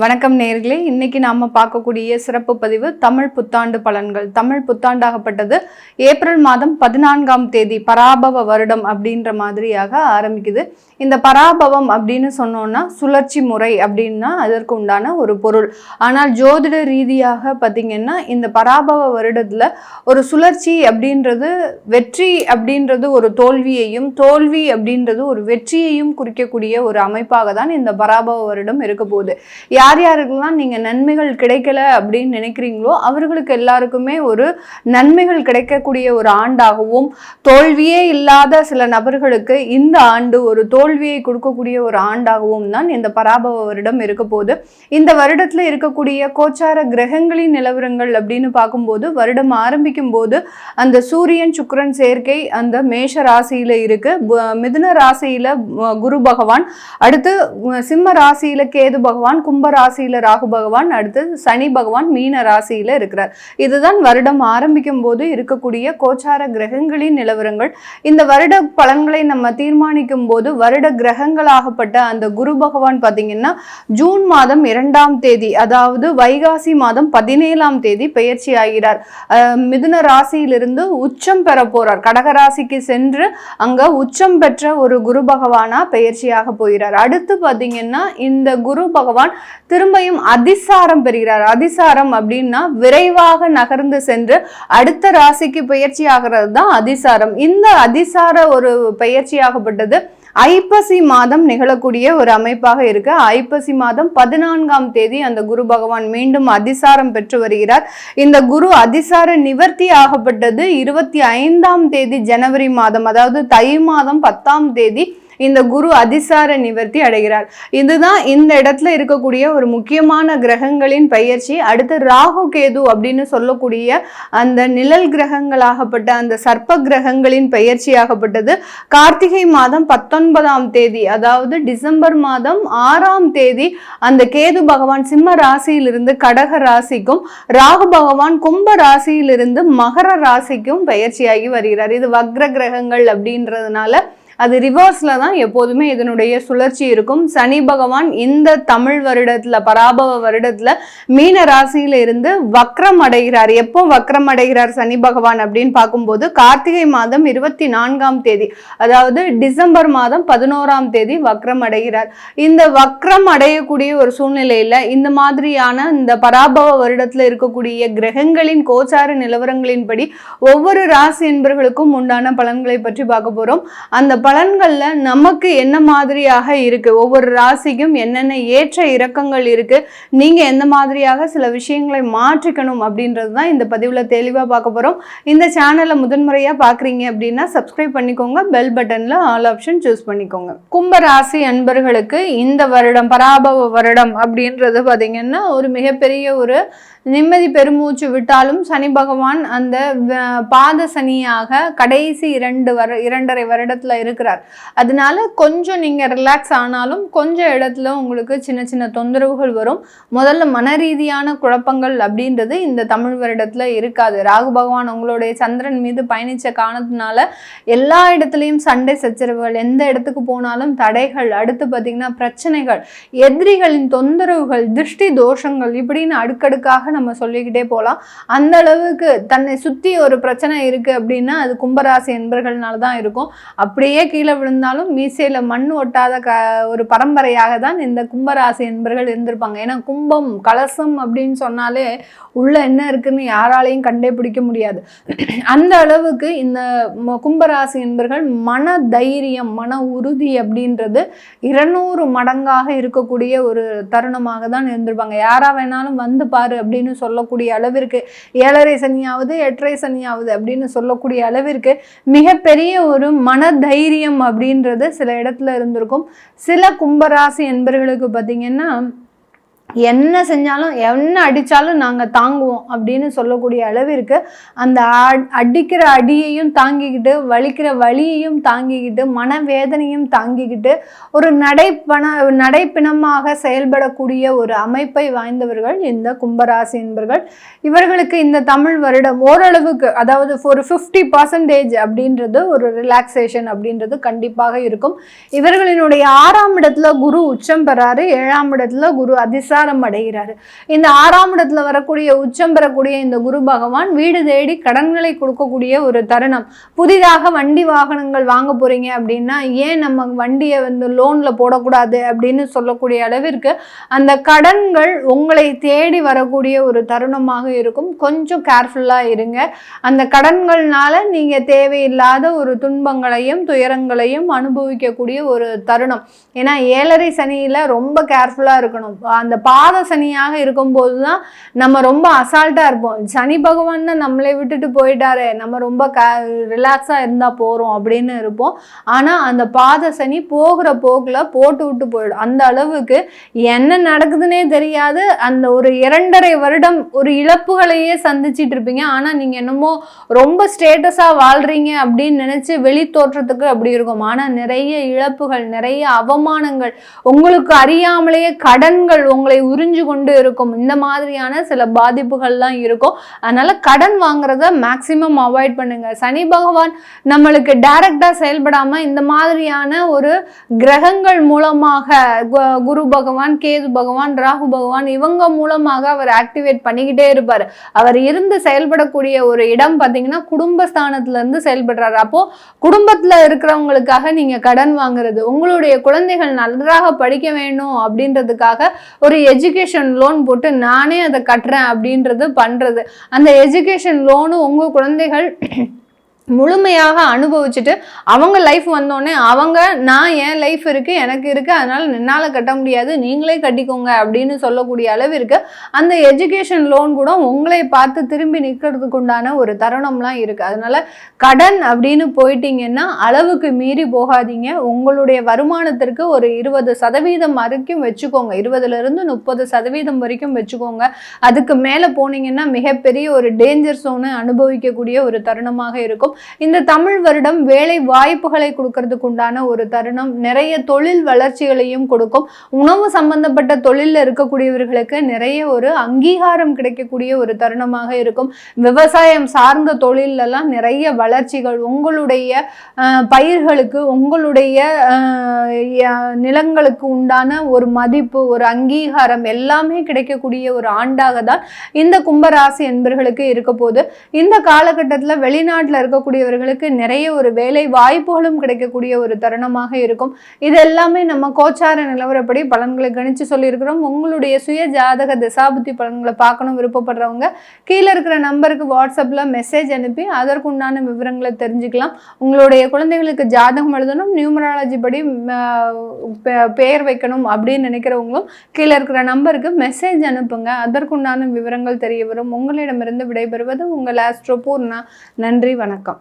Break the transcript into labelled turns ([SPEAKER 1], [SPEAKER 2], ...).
[SPEAKER 1] வணக்கம் நேயர்களே, இன்னைக்கு நாம பார்க்கக்கூடிய சிறப்பு பதிவு தமிழ் புத்தாண்டு பலன்கள். தமிழ் புத்தாண்டாகப்பட்டது ஏப்ரல் மாதம் 14ஆம் தேதி பராபவ வருடம் அப்படின்ற மாதிரியாக ஆரம்பிக்குது. இந்த பராபவம் அப்படின்னு சொன்னோம்னா சுழற்சி முறை அப்படின்னா அதற்கு உண்டான ஒரு பொருள். ஆனால் ஜோதிட ரீதியாக பார்த்தீங்கன்னா இந்த பராபவ வருடத்துல ஒரு சுழற்சி அப்படின்றது வெற்றி அப்படின்றது ஒரு தோல்வியையும், தோல்வி அப்படின்றது ஒரு வெற்றியையும் குறிக்கக்கூடிய ஒரு அமைப்பாக தான் இந்த பராபவ வருடம் இருக்க போகுது. யார் யாருக்கெல்லாம் நீங்க நன்மைகள் கிடைக்கல அப்படின்னு நினைக்கிறீங்களோ அவர்களுக்கு எல்லாருக்குமே ஒரு நன்மைகள் கிடைக்கக்கூடிய ஒரு ஆண்டாகவும், தோல்வியே இல்லாத சில நபர்களுக்கு இந்த ஆண்டு ஒரு தோல்வியை கொடுக்கக்கூடிய ஒரு ஆண்டாகவும் தான் இந்த பராபவ வருடம் இருக்க போகுது. இந்த வருடத்துல இருக்கக்கூடிய கோச்சார கிரகங்களின் நிலவரங்கள் அப்படின்னு பார்க்கும்போது வருடம் ஆரம்பிக்கும் போது அந்த சூரியன் சுக்கிரன் சேர்க்கை அந்த மேஷ ராசியில இருக்கு, மிதுன ராசியில குரு பகவான், அடுத்து சிம்ம ராசியில கேது பகவான், கும்ப ராசியில ராகு பகவான், அடுத்து சனி பகவான் மீன ராசியில இருக்கிறார். இதுதான் வருடம் ஆரம்பிக்கும் போது இருக்கக்கூடிய கோச்சார கிரகங்களின் நிலவரங்கள். இந்த வருட பலன்களை நம்ம தீர்மானிக்கும் போது வருட கிரகங்களாகப்பட்ட அந்த குரு பகவான் பாத்தீங்கன்னா ஜூன் மாதம் 2ஆம் தேதி, அதாவது வைகாசி மாதம் 17ஆம் தேதி பெயர்ச்சி ஆகிறார். மிதுன ராசியிலிருந்து உச்சம் பெற போறார். கடக ராசிக்கு சென்று அங்க உச்சம் பெற்ற ஒரு குரு பகவானா பெயர்ச்சியாக போகிறார். அடுத்து பாத்தீங்கன்னா இந்த குரு பகவான் திரும்பியும் அதிசாரம் பெறுகிறார். அதிசாரம் அப்படின்னா விரைவாக நகர்ந்து சென்று அடுத்த ராசிக்கு பெயர்ச்சி ஆகிறது தான் அதிசாரம். இந்த அதிசார ஒரு பெயர்ச்சியாகப்பட்டது ஐப்பசி மாதம் நிகழக்கூடிய ஒரு அமைப்பாக இருக்கு. ஐப்பசி மாதம் 14ஆம் தேதி அந்த குரு பகவான் மீண்டும் அதிசாரம் பெற்று வருகிறார். இந்த குரு அதிசார நிவர்த்தி ஆகப்பட்டது 25ஆம் தேதி ஜனவரி மாதம், அதாவது தை மாதம் 10ஆம் தேதி இந்த குரு அதிசார நிவர்த்தி அடைகிறார். இதுதான் இந்த இடத்துல இருக்கக்கூடிய ஒரு முக்கியமான கிரகங்களின் பெயர்ச்சி. அடுத்து ராகு கேது அப்படின்னு சொல்லக்கூடிய அந்த நிழல் கிரகங்களாகப்பட்ட அந்த சர்ப்ப கிரகங்களின் பெயர்ச்சியாகப்பட்டது கார்த்திகை மாதம் 19ஆம் தேதி, அதாவது டிசம்பர் மாதம் 6ஆம் தேதி அந்த கேது பகவான் சிம்ம ராசியிலிருந்து கடக ராசிக்கும், ராகு பகவான் கும்ப ராசியிலிருந்து மகர ராசிக்கும் பெயர்ச்சியாகி வருகிறார். இது வக்ர கிரகங்கள் அப்படின்றதுனால அது ரிவர்ஸ்ல தான் எப்போதுமே இதனுடைய சுழற்சி இருக்கும். சனி பகவான் இந்த தமிழ் வருடத்துல பராபவ வருடத்துல மீன ராசியில இருந்து வக்ரம் அடைகிறார். எப்போ வக்ரம் அடைகிறார் சனி பகவான் அப்படின்னு பார்க்கும்போது கார்த்திகை மாதம் 24ஆம் தேதி, அதாவது டிசம்பர் மாதம் 11ஆம் தேதி வக்ரம் அடைகிறார். இந்த வக்ரம் அடையக்கூடிய ஒரு சூழ்நிலையில இந்த மாதிரியான இந்த பராபவ வருடத்துல இருக்கக்கூடிய கிரகங்களின் கோச்சார நிலவரங்களின்படி ஒவ்வொரு ராசி என்பவர்களுக்கும் உண்டான பலன்களை பற்றி பார்க்க போறோம். அந்த பலன்கள்ல நமக்கு என்ன மாதிரியாக இருக்கு, ஒவ்வொரு ராசிக்கும் என்னென்ன ஏற்ற இறக்கங்கள் இருக்கு, நீங்க எந்த மாதிரியாக சில விஷயங்களை மாற்றிக்கணும் அப்படின்றதுதான் இந்த பதிவுல தெளிவா பார்க்க போறோம். இந்த சேனலை முதன்முறையா பாக்குறீங்க அப்படின்னா சப்ஸ்கிரைப் பண்ணிக்கோங்க, பெல் பட்டன்ல ஆல் ஆப்ஷன் சூஸ் பண்ணிக்கோங்க. கும்ப ராசி அன்பர்களுக்கு இந்த வருடம் பராபவ வருடம் அப்படின்றது பாத்தீங்கன்னா ஒரு மிகப்பெரிய ஒரு நிம்மதி பெருமூச்சு விட்டாலும் சனி பகவான் அந்த பாத சனியாக கடைசி 2.5 வருடத்துல இருக்கிறார். அதனால கொஞ்சம் நீங்க ரிலாக்ஸ் ஆனாலும் கொஞ்சம் இடத்துல உங்களுக்கு சின்ன சின்ன தொந்தரவுகள் வரும். முதல்ல மன ரீதியான குழப்பங்கள் அப்படின்றது இந்த தமிழ் வருடத்துல இருக்காது. ராகு பகவான் உங்களுடைய சந்திரன் மீது பயணிச்ச காரணத்தினால எல்லா இடத்துலையும் சண்டை சச்சரவுகள், எந்த இடத்துக்கு போனாலும் தடைகள், அடுத்து பார்த்தீங்கன்னா பிரச்சனைகள், எதிரிகளின் தொந்தரவுகள், திருஷ்டி தோஷங்கள் இப்படின்னு அடுக்கடுக்காக நம்ம சொல்லிக்கிட்டே போகலாம். அந்த அளவுக்கு தன்னை சுத்தி ஒரு பிரச்சனை இருக்கு அப்படின்னா அது கும்பராசி என்பர்கள்னால தான் இருக்கும். அப்படியே கீழே விழுந்தாலும் மீசையில மண் ஒட்டாத ஒரு பரம்பரையாக தான் இந்த கும்பராசி என்பர்கள் இருந்திருப்பாங்க. ஏன்னா கும்பம் கலசம் அப்படின்னு சொன்னாலே உள்ள என்ன இருக்குன்னு யாராலையும் கண்டே பிடிக்க முடியாது. அந்த அளவுக்கு இந்த கும்பராசி என்பர்கள் மன தைரியம், மன உறுதி அப்படின்றது 200 மடங்காக இருக்கக்கூடிய ஒரு தருணமாக தான் இருந்திருப்பாங்க. யாரா வேணாலும் வந்து பாரு அப்படின்னு சொல்லக்கூடிய அளவிற்கு, 7.5 சனியாவது 8.5 சனியாவது அப்படின்னு சொல்லக்கூடிய அளவிற்கு மிகப்பெரிய ஒரு மன தைரியம் அப்படின்றது சில இடத்துல இருந்திருக்கும். சில கும்பராசி என்பர்களுக்கு பார்த்தீங்கன்னா என்ன செஞ்சாலும் என்ன அடித்தாலும் நாங்கள் தாங்குவோம் அப்படின்னு சொல்லக்கூடிய அளவிற்கு அந்த அடிக்கிற அடியையும் தாங்கிக்கிட்டு, வலிக்கிற வலியையும் தாங்கிக்கிட்டு, மனவேதனையும் தாங்கிக்கிட்டு ஒரு நடைப்பிணமாக செயல்படக்கூடிய ஒரு அமைப்பை வாய்ந்தவர்கள் இந்த கும்பராசி என்பர்கள். இவர்களுக்கு இந்த தமிழ் வருடம் ஓரளவுக்கு, அதாவது ஒரு 50% அப்படின்றது ஒரு ரிலாக்ஸேஷன் அப்படின்றது கண்டிப்பாக இருக்கும். இவர்களினுடைய 6ஆம் இடத்துல குரு உச்சம் பெறாரு, 7ஆம் இடத்துல குரு அதிசார பிரச்சாரம் அடைகிறாரு. இந்த 6ஆம் இடத்துல வரக்கூடிய உச்சம் பெறக்கூடிய இந்த குரு பகவான் வீடு தேடி கடன்களை கொடுக்கக்கூடிய ஒரு தருணம். புதிதாக வண்டி வாகனங்கள் வாங்க போறீங்க அப்படின்னா ஏன் நம்ம வண்டியை லோன்ல போடக்கூடாது அப்படின்னு சொல்லக்கூடிய அளவிற்கு அந்த கடன்கள் உங்களை தேடி வரக்கூடிய ஒரு தருணமாக இருக்கும். கொஞ்சம் கேர்ஃபுல்லா இருங்க. அந்த கடன்கள்னால நீங்க தேவையில்லாத ஒரு துன்பங்களையும் துயரங்களையும் அனுபவிக்கக்கூடிய ஒரு தருணம். ஏன்னா 7.5 சனியில ரொம்ப கேர்ஃபுல்லா இருக்கணும். அந்த பாத சனியாக இருக்கும்போது தான் நம்ம ரொம்ப அசால்ட்டா இருப்போம். சனி பகவான் தான் நம்மளை விட்டுட்டு போயிட்டாரு, நம்ம ரொம்ப ரிலாக்ஸா இருந்தா போறோம் அப்படின்னு இருப்போம். ஆனா அந்த பாத சனி போகிற போக்குல போட்டு விட்டு போயிடும். அந்த அளவுக்கு என்ன நடக்குதுன்னே தெரியாது. அந்த ஒரு 2.5 வருடம் ஒரு இழப்புகளையே சந்திச்சிட்டு இருப்பீங்க. ஆனா நீங்க என்னமோ ரொம்ப ஸ்டேட்டஸா வாழ்றீங்க அப்படின்னு நினைச்சு வெளி தோற்றத்துக்கு அப்படி இருக்கும். ஆனா நிறைய இழப்புகள், நிறைய அவமானங்கள், உங்களுக்கு அறியாமலேயே கடன்கள் உங்களை உறிஞ்சு கொண்டு இருக்கும். இந்த மாதிரியான சில பாதிப்புகள்லாம் இருக்கும். அதனால கடன் வாங்குறத மேக்சிமம் அவாய்ட் பண்ணுங்க. சனி பகவான் நம்மளுக்கு டைரக்டா செயல்படாம இந்த மாதிரியான ஒரு கிரகங்கள் மூலமாக குரு பகவான், கேது பகவான், ராகு பகவான் இவங்க மூலமாக அவர் ஆக்டிவேட் பண்ணிக்கிட்டே இருப்பாரு. அவர் இருந்து செயல்படக்கூடிய ஒரு இடம் பார்த்தீங்கன்னா குடும்பஸ்தானத்துல இருந்து செயல்படுறாரு. அப்போ குடும்பத்துல இருக்கிறவங்களுக்காக நீங்க கடன் வாங்குறது, உங்களுடைய குழந்தைகள் நன்றாக படிக்க வேணும் அப்படின்றதுக்காக ஒரு எஜுகேஷன் லோன் போட்டு நானே அதை கட்டுறேன் அப்படின்றது பண்றது. அந்த எஜுகேஷன் லோனு உங்க குழந்தைகள் முழுமையாக அனுபவிச்சுட்டு அவங்க லைஃப் வந்தோடனே அவங்க நான் என் லைஃப் இருக்கு, எனக்கு இருக்கு, அதனால என்னால கட்ட முடியாது, நீங்களே கட்டிக்கோங்க அப்படின்னு சொல்லக்கூடிய அளவிற்கு அந்த எஜுகேஷன் லோன் கூட உங்களை பார்த்து திரும்பி நிற்கிறதுக்கு உண்டான ஒரு தருணம்லாம் இருக்கு. அதனால கடன் அப்படின்னு போயிட்டீங்கன்னா அளவுக்கு மீறி போகாதீங்க. உங்களுடைய வருமானத்திற்கு ஒரு 20% வரைக்கும் வச்சுக்கோங்க. 20% வரைக்கும் வச்சுக்கோங்க. அதுக்கு மேல போனீங்கன்னா மிகப்பெரிய ஒரு டேஞ்சர் சோனை அனுபவிக்கக்கூடிய ஒரு தருணமாக இருக்கும். இந்த தமிழ் வருடம் வேலை வாய்ப்புகளை கொடுக்கறதுக்கு உண்டான ஒரு தருணம். நிறைய தொழில் வளர்ச்சிகளையும் கொடுக்கும். உணவு சம்பந்தப்பட்ட தொழிலில் இருக்கக்கூடியவர்களுக்கு நிறைய ஒரு அங்கீகாரம் கிடைக்கக்கூடிய ஒரு தருணமாக இருக்கும். விவசாயம் சார்ந்த தொழிலெல்லாம் நிறைய வளர்ச்சிகள், உங்களுடைய பயிர்களுக்கு, உங்களுடைய நிலங்களுக்கு உண்டான ஒரு மதிப்பு, ஒரு அங்கீகாரம் எல்லாமே கிடைக்கக்கூடிய ஒரு ஆண்டாக தான் இந்த கும்பராசி என்பர்களுக்கு இருக்க போது. இந்த காலகட்டத்தில் வெளிநாட்டில் இருக்க கூடியவர்களுக்கு நிறைய ஒரு வேலை வாய்ப்புகளும் கிடைக்கக்கூடிய ஒரு தருணமாக இருக்கும். இது எல்லாமே நம்ம கோச்சார நிலவரப்படி பலன்களை கணிச்சு சொல்லியிருக்கிறோம். உங்களுடைய சுய ஜாதக திசாபுத்தி பலன்களை பார்க்கணும் விருப்பப்படுறவங்க கீழே இருக்கிற நம்பருக்கு வாட்ஸ்அப்ல மெசேஜ் அனுப்பி அதற்குண்டான விவரங்களை தெரிஞ்சுக்கலாம். உங்களுடைய குழந்தைகளுக்கு ஜாதகம் எழுதணும், நியூமராலஜி படி பெயர் வைக்கணும் அப்படின்னு நினைக்கிறவங்களும் கீழே இருக்கிற நம்பருக்கு மெசேஜ் அனுப்புங்க. அதற்குண்டான விவரங்கள் தெரிய வரும். உங்களிடமிருந்து விடைபெறுவது உங்கள் ஆஸ்ட்ரோ பூர்ணா. நன்றி, வணக்கம்.